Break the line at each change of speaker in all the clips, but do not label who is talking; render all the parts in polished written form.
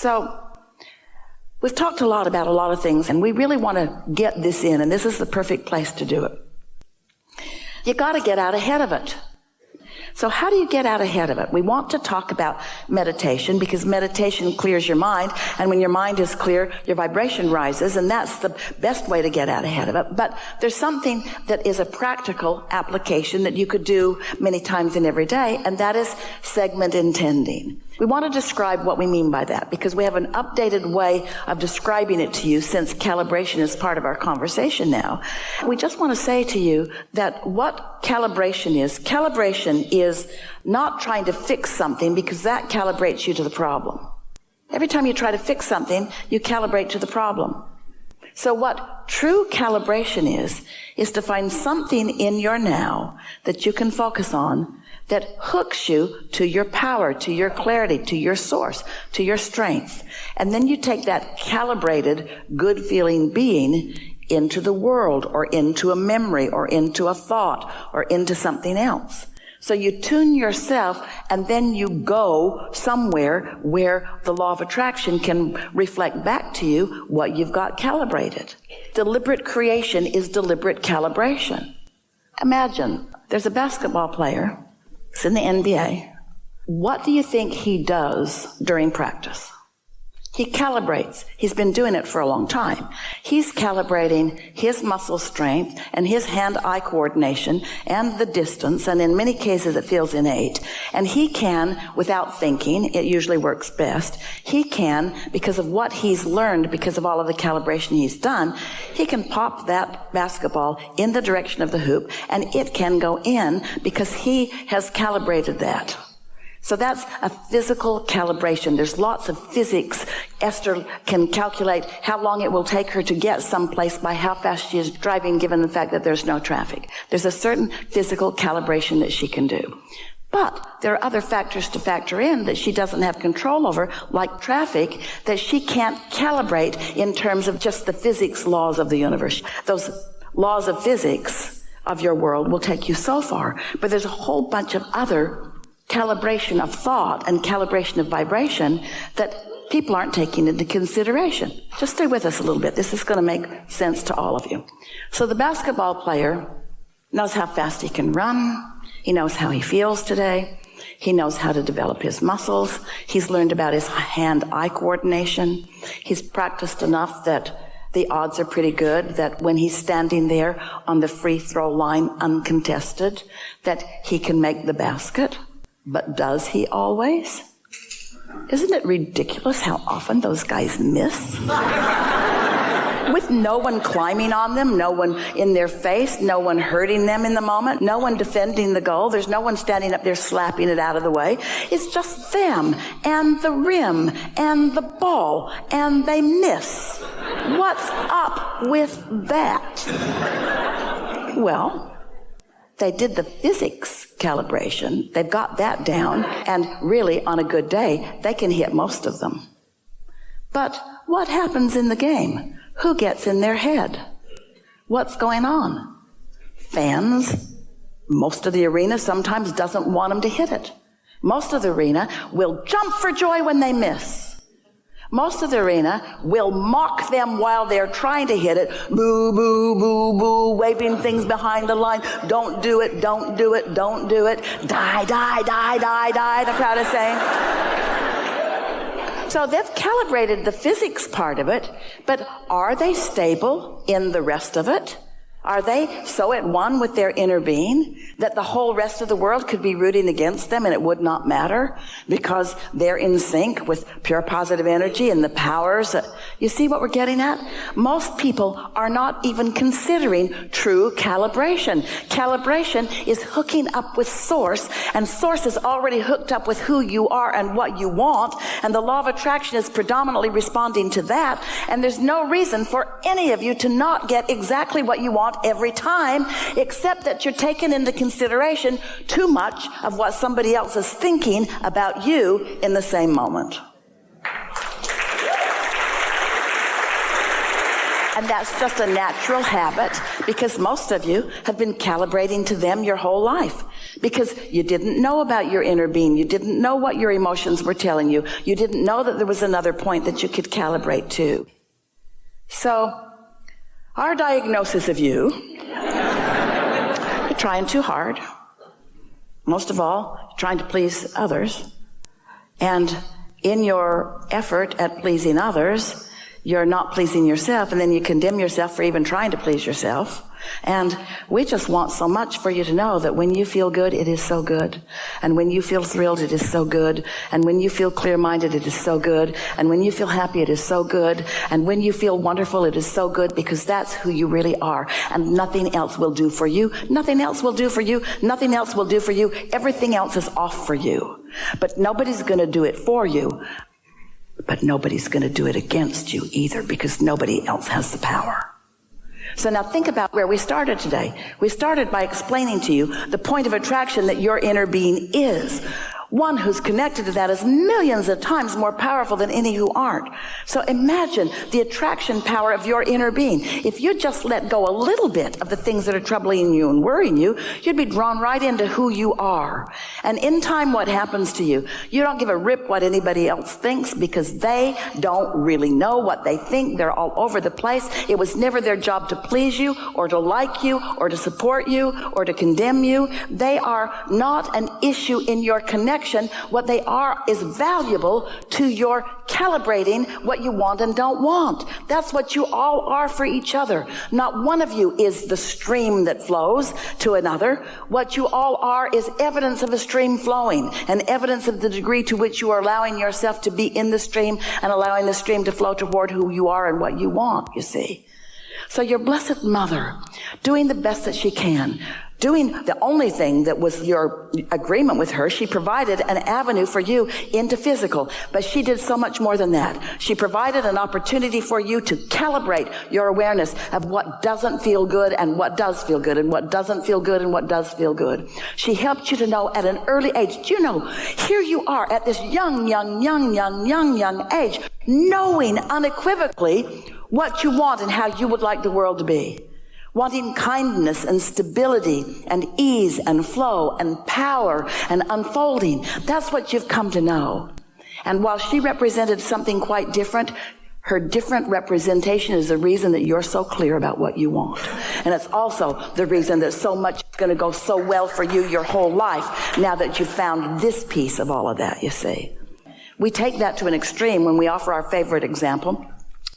So we've talked a lot about a lot of things, and we really want to get this in, and this is the perfect place to do it. You got to get out ahead of it. So how do you get out ahead of it? We want to talk about meditation because meditation clears your mind, and when your mind is clear, your vibration rises, and that's the best way to get out ahead of it. But there's something that is a practical application that you could do many times in every day, and that is segment intending. We want to describe what we mean by that because we have an updated way of describing it to you since calibration is part of our conversation now. We just want to say to you that what calibration is not trying to fix something because that calibrates you to the problem. Every time you try to fix something, you calibrate to the problem. So what true calibration is to find something in your now that you can focus on that hooks you to your power, to your clarity, to your source, to your strength. And then you take that calibrated, good-feeling being into the world or into a memory or into a thought or into something else. So you tune yourself and then you go somewhere where the law of attraction can reflect back to you what you've got calibrated. Deliberate creation is deliberate calibration. Imagine there's a basketball player. It's in the NBA. What do you think he does during practice? He calibrates. He's been doing it for a long time. He's calibrating his muscle strength and his hand-eye coordination and the distance, and in many cases it feels innate. And he can, without thinking, it usually works best, he can, because of what he's learned, because of all of the calibration he's done, he can pop that basketball in the direction of the hoop, and it can go in because he has calibrated that. So that's a physical calibration. There's lots of physics. Esther can calculate how long it will take her to get someplace by how fast she is driving, given the fact that there's no traffic. There's a certain physical calibration that she can do. But there are other factors to factor in that she doesn't have control over, like traffic, that she can't calibrate in terms of just the physics laws of the universe. Those laws of physics of your world will take you so far, but there's a whole bunch of other calibration of thought and calibration of vibration that people aren't taking into consideration. Just stay with us a little bit. This is going to make sense to all of you. So the basketball player knows how fast he can run. He knows how he feels today. He knows how to develop his muscles. He's learned about his hand-eye coordination. He's practiced enough that the odds are pretty good that when he's standing there on the free throw line uncontested, that he can make the basket. But does he always? Isn't it ridiculous how often those guys miss? With no one climbing on them, no one in their face, no one hurting them in the moment, no one defending the goal. There's no one standing up there slapping it out of the way. It's just them and the rim and the ball, and they miss. What's up with that? Well, they did the physics calibration. They've got that down. And really, on a good day, they can hit most of them. But what happens in the game? Who gets in their head? What's going on? Fans, most of the arena sometimes doesn't want them to hit it. Most of the arena will jump for joy when they miss. Most of the arena will mock them while they're trying to hit it. Boo, boo, boo, boo, waving things behind the line. Don't do it, don't do it, don't do it. Die, die, die, die, die, the crowd is saying. So they've calibrated the physics part of it, but are they stable in the rest of it? Are they so at one with their inner being that the whole rest of the world could be rooting against them and it would not matter because they're in sync with pure positive energy and the powers? You see what we're getting at? Most people are not even considering true calibration. Calibration is hooking up with source, and source is already hooked up with who you are and what you want, and the law of attraction is predominantly responding to that, and there's no reason for any of you to not get exactly what you want every time, except that you're taking into consideration too much of what somebody else is thinking about you in the same moment. And that's just a natural habit because most of you have been calibrating to them your whole life. Because you didn't know about your inner being. You didn't know what your emotions were telling you. You didn't know that there was another point that you could calibrate to. So, our diagnosis of you, you're trying too hard. Most of all, you're trying to please others. And in your effort at pleasing others, you're not pleasing yourself, and then you condemn yourself for even trying to please yourself. And we just want so much for you to know that when you feel good, it is so good. And when you feel thrilled, it is so good. And when you feel clear-minded, it is so good. And when you feel happy, it is so good. And when you feel wonderful, it is so good, because that's who you really are. And nothing else will do for you. Nothing else will do for you. Nothing else will do for you. Everything else is off for you. But nobody's going to do it for you. But nobody's going to do it against you either, because nobody else has the power. So now think about where we started today. We started by explaining to you the point of attraction that your inner being is. One who's connected to that is millions of times more powerful than any who aren't. So imagine the attraction power of your inner being. If you just let go a little bit of the things that are troubling you and worrying you, you'd be drawn right into who you are. And in time, what happens to you? You don't give a rip what anybody else thinks, because they don't really know what they think. They're all over the place. It was never their job to please you or to like you or to support you or to condemn you. They are not an issue in your connection. What they are is valuable to your calibrating what you want and don't want. That's what you all are for each other. Not one of you is the stream that flows to another. What you all are is evidence of a stream flowing, and evidence of the degree to which you are allowing yourself to be in the stream and allowing the stream to flow toward who you are and what you want, you see. So your Blessed Mother, doing the best that she can, doing the only thing that was your agreement with her, she provided an avenue for you into physical. But she did so much more than that. She provided an opportunity for you to calibrate your awareness of what doesn't feel good and what does feel good, and what doesn't feel good and what does feel good. She helped you to know at an early age. Do you know, here you are at this young age, knowing unequivocally what you want and how you would like the world to be. Wanting kindness and stability and ease and flow and power and unfolding. That's what you've come to know. And while she represented something quite different, her different representation is the reason that you're so clear about what you want. And it's also the reason that so much is going to go so well for you your whole life, now that you've found this piece of all of that, you see. We take that to an extreme when we offer our favorite example.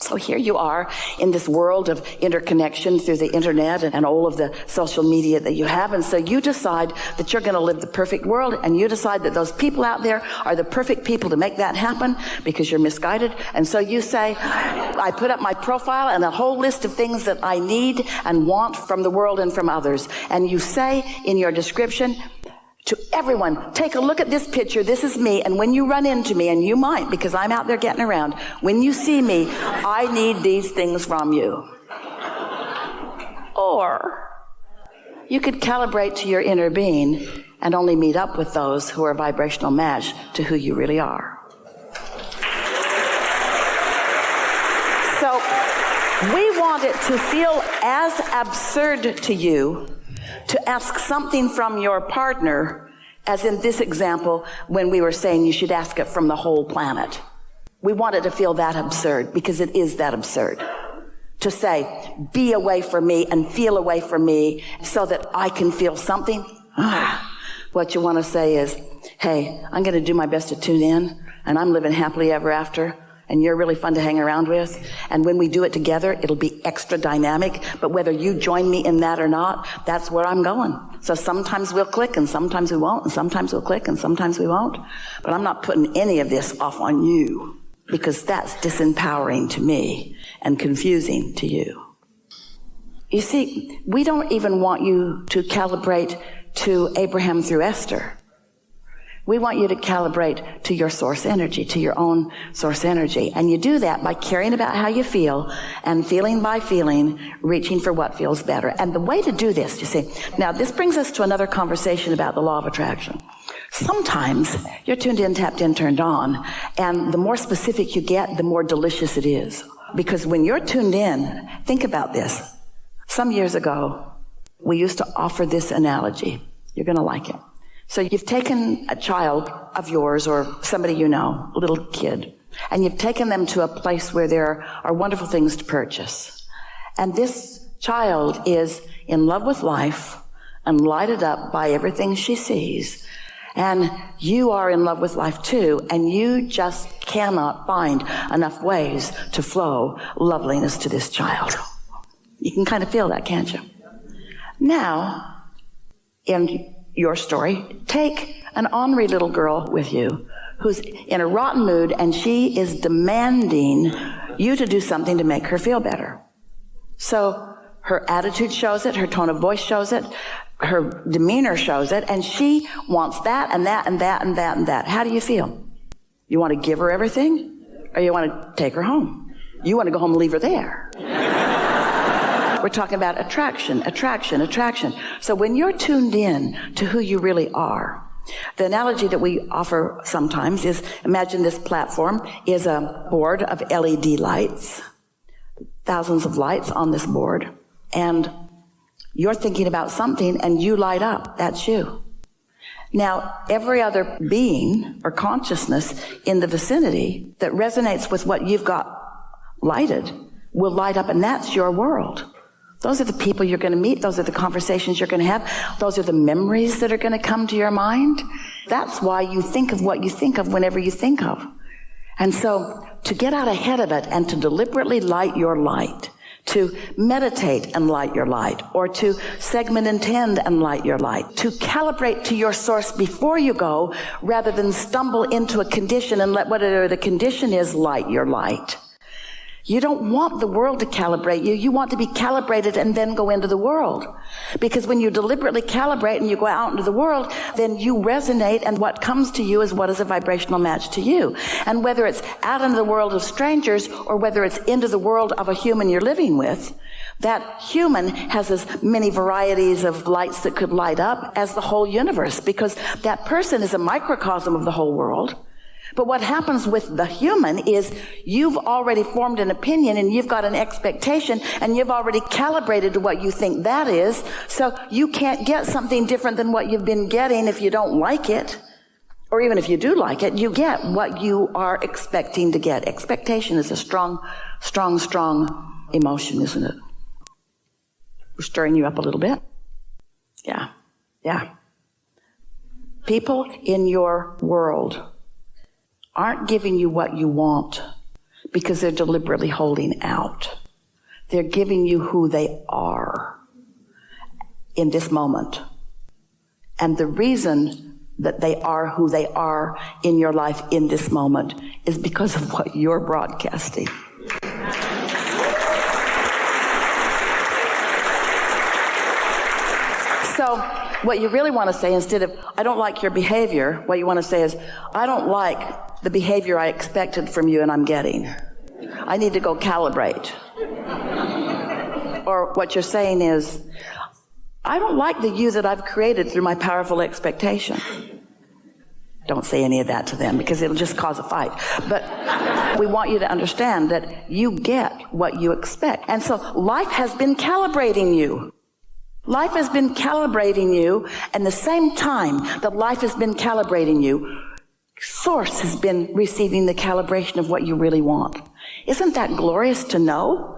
So here you are in this world of interconnection through the internet and all of the social media that you have. And so you decide that you're going to live the perfect world, and you decide that those people out there are the perfect people to make that happen, because you're misguided. And so you say, I put up my profile and a whole list of things that I need and want from the world and from others. And you say in your description to everyone, take a look at this picture. This is me. And when you run into me, and you might, because I'm out there getting around, when you see me, I need these things from you. Or you could calibrate to your inner being and only meet up with those who are a vibrational match to who you really are. So we want it to feel as absurd to you to ask something from your partner, as in this example, when we were saying you should ask it from the whole planet. We want it to feel that absurd, because it is that absurd. To say, be away from me and feel away from me so that I can feel something. What you want to say is, hey, I'm going to do my best to tune in, and I'm living happily ever after. And you're really fun to hang around with. And when we do it together, it'll be extra dynamic. But whether you join me in that or not, that's where I'm going. So sometimes we'll click and sometimes we won't. And sometimes we'll click and sometimes we won't. But I'm not putting any of this off on you, because that's disempowering to me and confusing to you. You see, we don't even want you to calibrate to Abraham through Esther. We want you to calibrate to your source energy, to your own source energy. And you do that by caring about how you feel, and feeling by feeling, reaching for what feels better. And the way to do this, you see, now this brings us to another conversation about the law of attraction. Sometimes you're tuned in, tapped in, turned on, and the more specific you get, the more delicious it is. Because when you're tuned in, think about this. Some years ago, we used to offer this analogy. You're going to like it. So you've taken a child of yours or somebody you know, a little kid, and you've taken them to a place where there are wonderful things to purchase. And this child is in love with life and lighted up by everything she sees. And you are in love with life too, and you just cannot find enough ways to flow loveliness to this child. You can kind of feel that, can't you? Now, in your story, take an ornery little girl with you who's in a rotten mood, and she is demanding you to do something to make her feel better. So her attitude shows it, her tone of voice shows it, her demeanor shows it, and she wants that and that and that and that and that. How do you feel? You want to give her everything, or you want to take her home? You want to go home and leave her there. We're talking about attraction, attraction, attraction. So when you're tuned in to who you really are, the analogy that we offer sometimes is, imagine this platform is a board of LED lights, thousands of lights on this board, and you're thinking about something and you light up. That's you. Now, every other being or consciousness in the vicinity that resonates with what you've got lighted will light up, and that's your world. Those are the people you're going to meet. Those are the conversations you're going to have. Those are the memories that are going to come to your mind. That's why you think of what you think of whenever you think of. And so to get out ahead of it and to deliberately light your light, to meditate and light your light, or to segment intend and light your light, to calibrate to your source before you go, rather than stumble into a condition and let whatever the condition is light your light. You don't want the world to calibrate you. You want to be calibrated and then go into the world. Because when you deliberately calibrate and you go out into the world, then you resonate, and what comes to you is what is a vibrational match to you. And whether it's out into the world of strangers or whether it's into the world of a human you're living with, that human has as many varieties of lights that could light up as the whole universe, because that person is a microcosm of the whole world. But what happens with the human is you've already formed an opinion and you've got an expectation and you've already calibrated to what you think that is. So you can't get something different than what you've been getting if you don't like it. Or even if you do like it, you get what you are expecting to get. Expectation is a strong, strong, strong emotion, isn't it? We're stirring you up a little bit. Yeah. People in your world aren't giving you what you want because they're deliberately holding out. They're giving you who they are in this moment. And the reason that they are who they are in your life in this moment is because of what you're broadcasting. So what you really want to say, instead of, I don't like your behavior, what you want to say is, I don't like the behavior I expected from you and I'm getting. I need to go calibrate. Or what you're saying is, I don't like the you that I've created through my powerful expectation. Don't say any of that to them because it'll just cause a fight. But we want you to understand that you get what you expect. And so life has been calibrating you. Life has been calibrating you, and the same time that life has been calibrating you, Source has been receiving the calibration of what you really want. Isn't that glorious to know?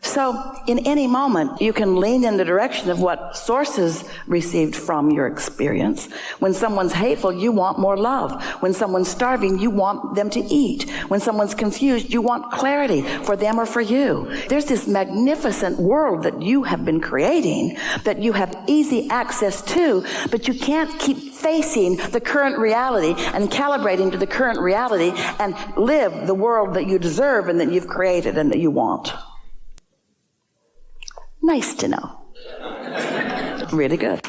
So in any moment, you can lean in the direction of what Source has received from your experience. When someone's hateful, you want more love. When someone's starving, you want them to eat. When someone's confused, you want clarity for them or for you. There's this magnificent world that you have been creating, that you have easy access to, but you can't keep facing the current reality and calibrating to the current reality and live the world that you deserve and that you've created and that you want. Nice to know. Really good.